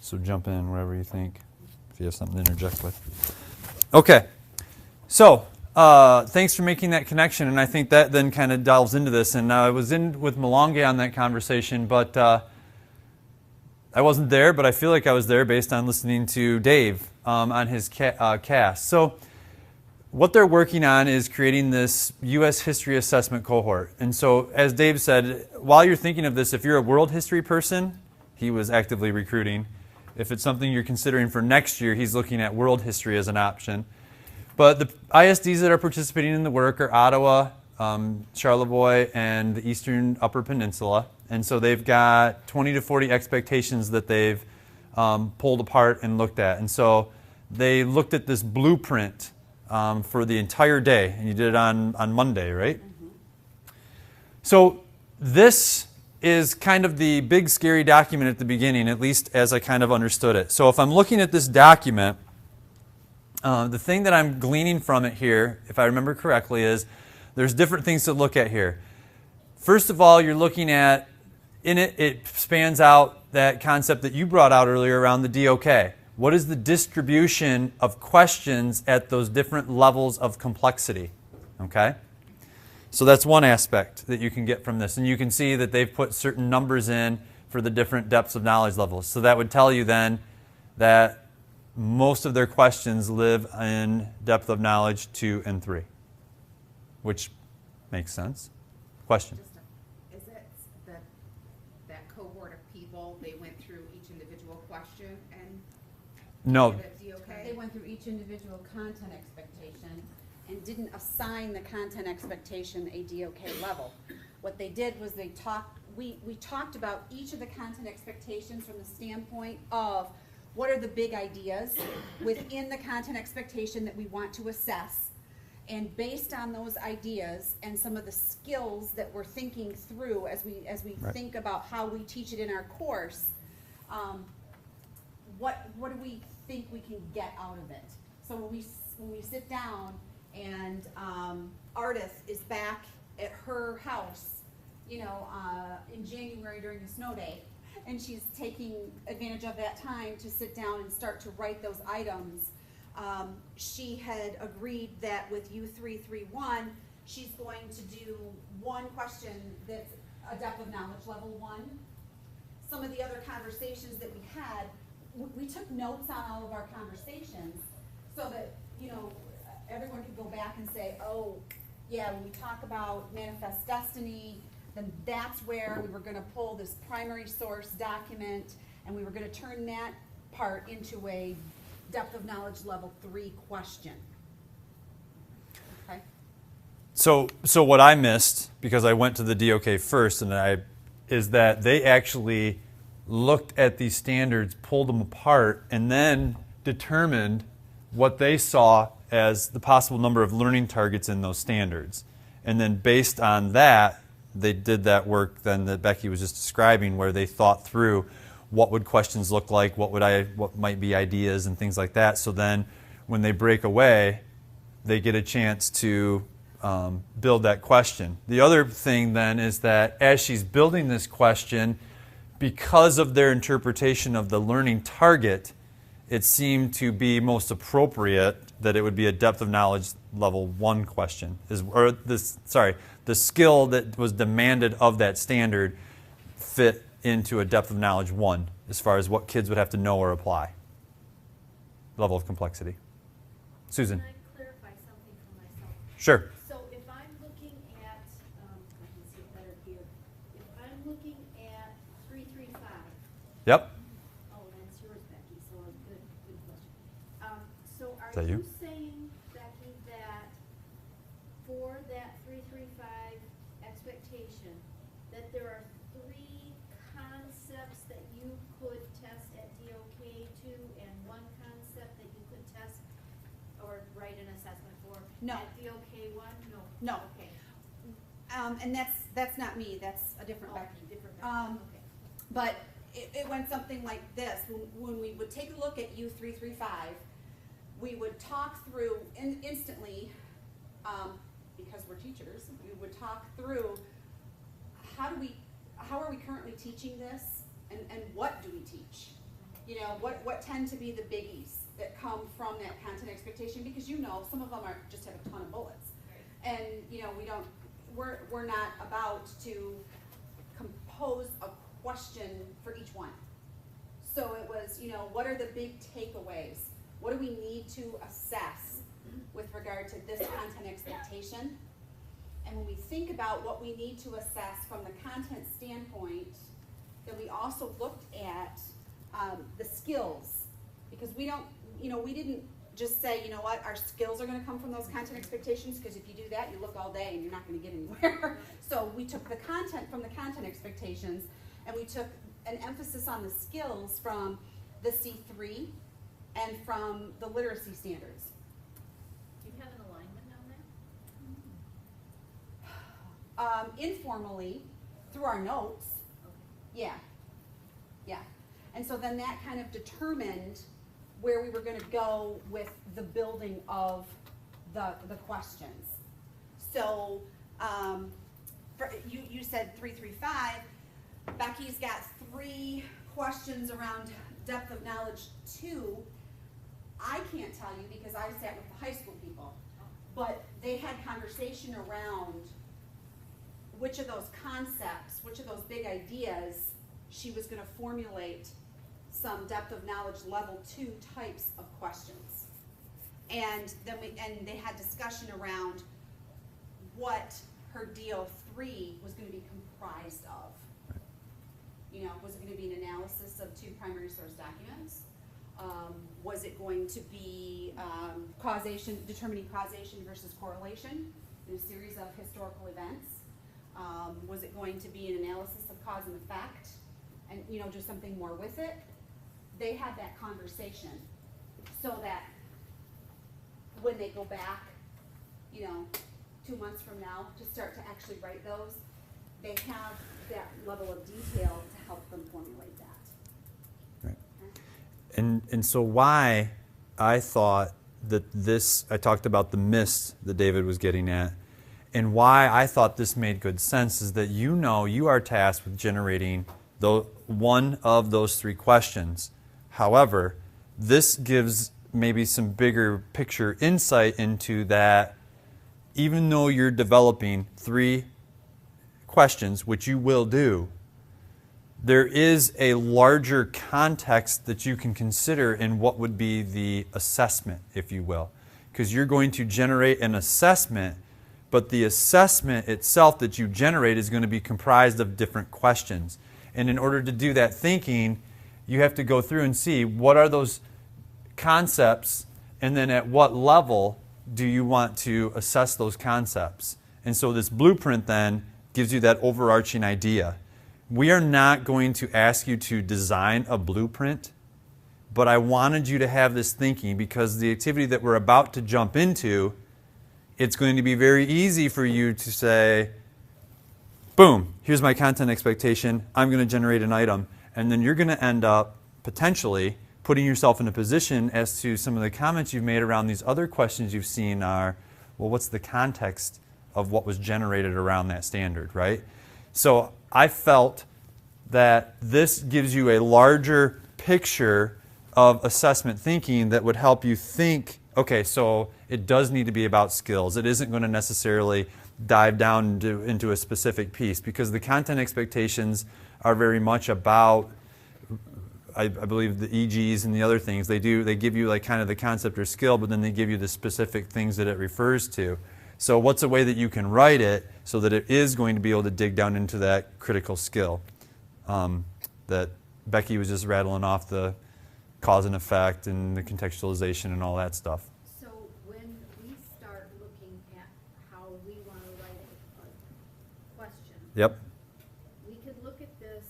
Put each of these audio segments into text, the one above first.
So jump in wherever you think, if you have something to interject with. Okay, so thanks for making that connection, and I think that then kind of delves into this. And I was in with Malonge on that conversation, but I wasn't there, but I feel like I was there based on listening to Dave on his cast. So what they're working on is creating this U.S. history assessment cohort. And so, as Dave said, while you're thinking of this, if you're a world history person, he was actively recruiting. If it's something you're considering for next year, he's looking at world history as an option. But the ISDs that are participating in the work are Ottawa, Charlevoix, and the Eastern Upper Peninsula. And so they've got 20 to 40 expectations that they've pulled apart and looked at. And so they looked at this blueprint for the entire day, and you did it on Monday, right? Mm-hmm. So this is kind of the big scary document at the beginning, at least as I kind of understood it. So if I'm looking at this document, the thing that I'm gleaning from it here, if I remember correctly, is there's different things to look at here. First of all, you're looking at, in it, it spans out that concept that you brought out earlier around the DOK. What is the distribution of questions at those different levels of complexity? Okay? So that's one aspect that you can get from this. And you can see that they've put certain numbers in for the different depths of knowledge levels. So that would tell you then that most of their questions live in depth of knowledge 2 and 3, which makes sense. Question? Is it that cohort of people, they went through each individual question and No. They went through each individual content expectation and didn't assign the content expectation a DOK level. What they did was we talked about each of the content expectations from the standpoint of what are the big ideas within the content expectation that we want to assess. And based on those ideas and some of the skills that we're thinking through as we Right. think about how we teach it in our course, what do we think we can get out of it? So when we sit down and Ardith is back at her house, in January during a snow day, and she's taking advantage of that time to sit down and start to write those items. She had agreed that with U331, she's going to do one question that's a depth of knowledge level 1. Some of the other conversations that we had, we took notes on all of our conversations so that, everyone could go back and say, oh, yeah, when we talk about Manifest Destiny, then that's where we were going to pull this primary source document, and we were going to turn that part into a depth of knowledge level 3 question. Okay. So what I missed, because I went to the DOK first, is that they actually looked at these standards, pulled them apart, and then determined what they saw as the possible number of learning targets in those standards. And then based on that, they did that work then that Becky was just describing, where they thought through what would questions look like, what might be ideas and things like that. So then when they break away, they get a chance to build that question. The other thing then is that as she's building this question, because of their interpretation of the learning target, it seemed to be most appropriate that it would be a depth of knowledge level 1 question. The skill that was demanded of that standard fit into a depth of knowledge 1 as far as what kids would have to know or apply. Level of complexity. Susan? Can I clarify something for myself? Sure. So if I'm looking at, I can see it better here. If I'm looking at 335. Yep. Oh, that's yours, Becky, so good question. So Is that are you? you saying, Becky, that for that 335 expectation, that there are 3 concepts that you could test at DOK2 and 1 concept that you could test or write an assessment for No. at DOK1? No. Okay. And that's not me, that's a different Becky. Different Becky. Okay. But it went something like this. When we would take a look at U335, we would talk through instantly, because we're teachers, we would talk through how are we currently teaching this, and what do we teach? You know, what tend to be the biggies that come from that content expectation, because you know, some of them are, just have a ton of bullets. And, you know, we're not about to compose a question for each one. So it was, you know, what are the big takeaways? What do we need to assess with regard to this content expectation? And when we think about what we need to assess from the content standpoint, then we also looked at the skills, because we don't, you know, we didn't just say, you know what, our skills are gonna come from those content expectations, because if you do that, you look all day and you're not gonna get anywhere. So we took the content from the content expectations, and we took an emphasis on the skills from the C3 and from the literacy standards. Do you have an alignment on that? Informally, through our notes, Okay. yeah. And so then that kind of determined where we were gonna go with the building of the questions. So, you said 335, Becky's got 3 questions around depth of knowledge 2. I can't tell you because I sat with the high school people, but they had conversation around which of those concepts, which of those big ideas she was gonna formulate some depth of knowledge level 2 types of questions. And then they had discussion around what her DO3 was gonna be comprised of. You know, was it gonna be an analysis of 2 primary source documents? Was it going to be causation, determining causation versus correlation in a series of historical events? Was it going to be an analysis of cause and effect, and, you know, do something more with it? They had that conversation so that when they go back, you know, 2 months from now to start to actually write those, they have that level of detail to help them formulate that. Right. Okay? And so why I thought that this, I talked about the mist that David was getting at, and why I thought this made good sense is that you know you are tasked with generating one of those 3 questions. However, this gives maybe some bigger picture insight into that even though you're developing 3 questions, which you will do, there is a larger context that you can consider in what would be the assessment, if you will. Because you're going to generate an assessment, but the assessment itself that you generate is going to be comprised of different questions. And in order to do that thinking, you have to go through and see what are those concepts, and then at what level do you want to assess those concepts. And so this blueprint then gives you that overarching idea. We are not going to ask you to design a blueprint, but I wanted you to have this thinking because the activity that we're about to jump into, it's going to be very easy for you to say, boom, here's my content expectation, I'm going to generate an item. And then you're going to end up potentially putting yourself in a position as to some of the comments you've made around these other questions you've seen are, well, what's the context of what was generated around that standard, right? So I felt that this gives you a larger picture of assessment thinking that would help you think, okay, so it does need to be about skills. It isn't going to necessarily dive down into a specific piece because the content expectations are very much about, I believe, the EGs and the other things. They give you like kind of the concept or skill, but then they give you the specific things that it refers to. So what's a way that you can write it so that it is going to be able to dig down into that critical skill? That Becky was just rattling off the cause and effect and the contextualization and all that stuff. So when we start looking at how we want to write a question, Yep. we could look at this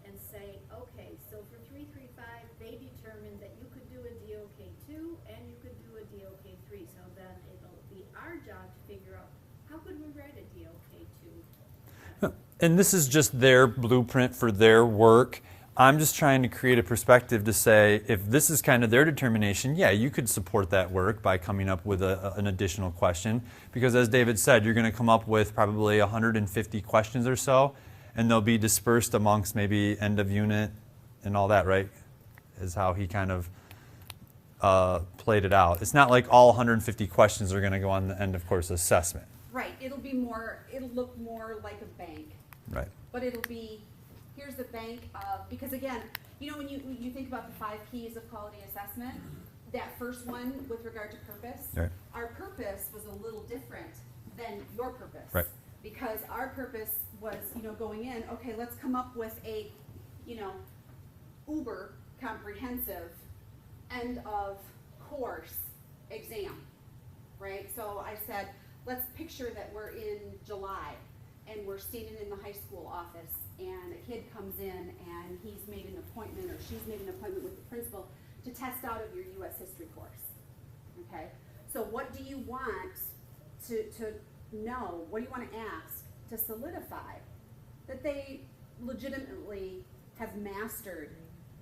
and say, okay, so for 335, they determined that you could do a DOK2 and you could do a DOK3. So then it'll be our job to figure out how could we write a DOK2. And this is just their blueprint for their work. I'm just trying to create a perspective to say, if this is kind of their determination, yeah, you could support that work by coming up with an additional question. Because as David said, you're going to come up with probably 150 questions or so, and they'll be dispersed amongst maybe end of unit and all that, right? is how he kind of played it out. It's not like all 150 questions are going to go on the end of course assessment. Right, it'll look more like a bank, Right. but it'll be, here's the bank of, because again, you know, when you think about the 5 Ps of quality assessment, that first one with regard to purpose, Right. our purpose was a little different than your purpose. Right. Because our purpose was, you know, going in, okay, let's come up with a, you know, uber comprehensive end of course exam, right? So I said, let's picture that we're in July and we're standing in the high school office and a kid comes in and he's made an appointment or she's made an appointment with the principal to test out of your US history course, okay? So what do you want to know, what do you want to ask to solidify that they legitimately have mastered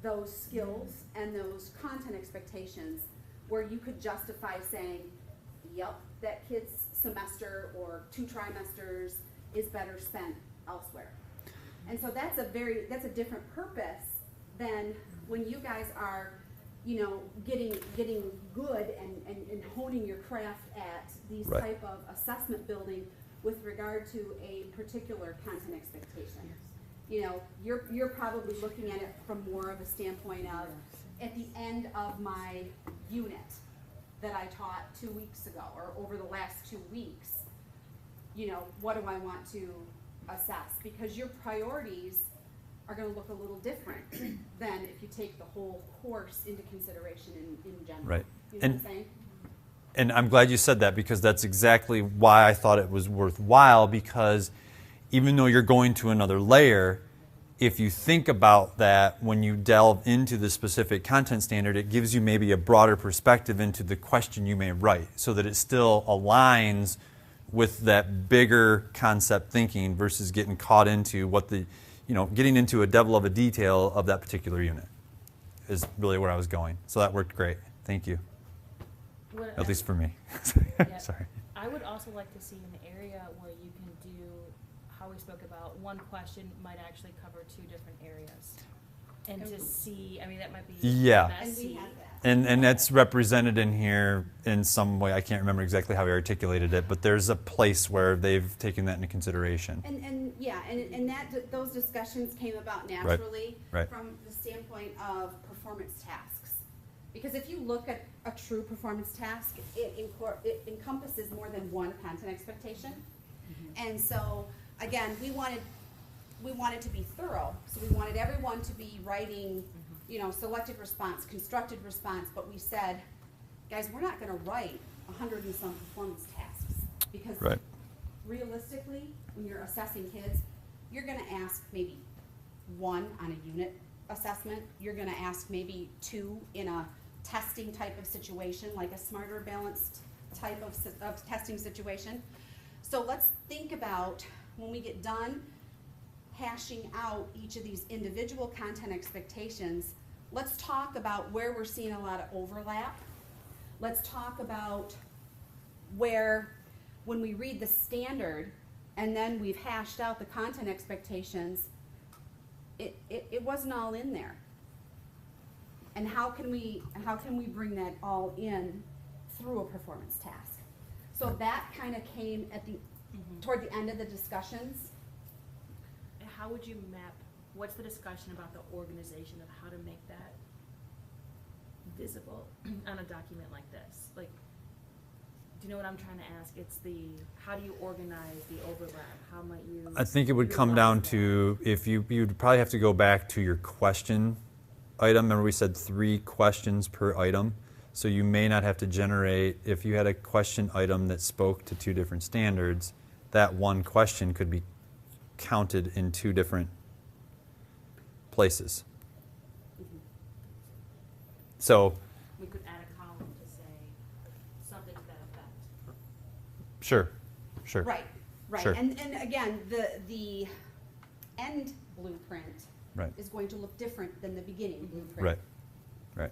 those skills and those content expectations where you could justify saying, yep, that kid's semester or 2 trimesters is better spent elsewhere. And so that's a different purpose than when you guys are, you know, getting good and honing your craft at these Right. type of assessment building with regard to a particular content expectation. You know, you're probably looking at it from more of a standpoint of, at the end of my unit that I taught 2 weeks ago, or over the last 2 weeks, you know, what do I want to assess? Because your priorities are gonna look a little different than if you take the whole course into consideration in general. Right. You know what I'm saying? And I'm glad you said that because that's exactly why I thought it was worthwhile, because even though you're going to another layer, if you think about that when you delve into the specific content standard, it gives you maybe a broader perspective into the question you may write so that it still aligns with that bigger concept thinking versus getting caught into what the, you know, getting into a devil of a detail of that particular unit is really where I was going. So that worked great. Thank you. What At least for me. Yeah. Sorry. I would also like to see an area where you can do how we spoke about. One question might actually cover 2 different areas, and to see. I mean, that might be Yeah. And we messy. have that. And that's represented in here in some way. I can't remember exactly how we articulated it, but there's a place where they've taken that into consideration. And yeah, and that those discussions came about naturally right. from the standpoint of performance tasks. Because if you look at a true performance task, it encompasses more than one content expectation. And so, again, we wanted to be thorough. So we wanted everyone to be writing, you know, selected response, constructed response, but we said, guys, we're not gonna write 100 and some performance tasks. Because Right. realistically, when you're assessing kids, you're gonna ask maybe 1 on a unit assessment. You're gonna ask maybe 2 in a testing type of situation, like a smarter, balanced type of testing situation. So let's think about, when we get done hashing out each of these individual content expectations, let's talk about where we're seeing a lot of overlap. Let's talk about where, when we read the standard and then we've hashed out the content expectations, it wasn't all in there. And how can we bring that all in through a performance task? So that kind of came at the, toward the end of the discussions. How would you map? What's the discussion about the organization of how to make that visible on a document like this? Like, do you know what I'm trying to ask? It's the, how do you organize the overlap? How might you? I think it would come down utilize that? to, if you'd probably have to go back to your question item. Remember we said 3 questions per item. So you may not have to generate, if you had a question item that spoke to 2 different standards, that one question could be counted in 2 different places. So, We could add a column to say something to that effect. sure. Right, right. Sure. And again, the end blueprint Right. is going to look different than the beginning blueprint. Right.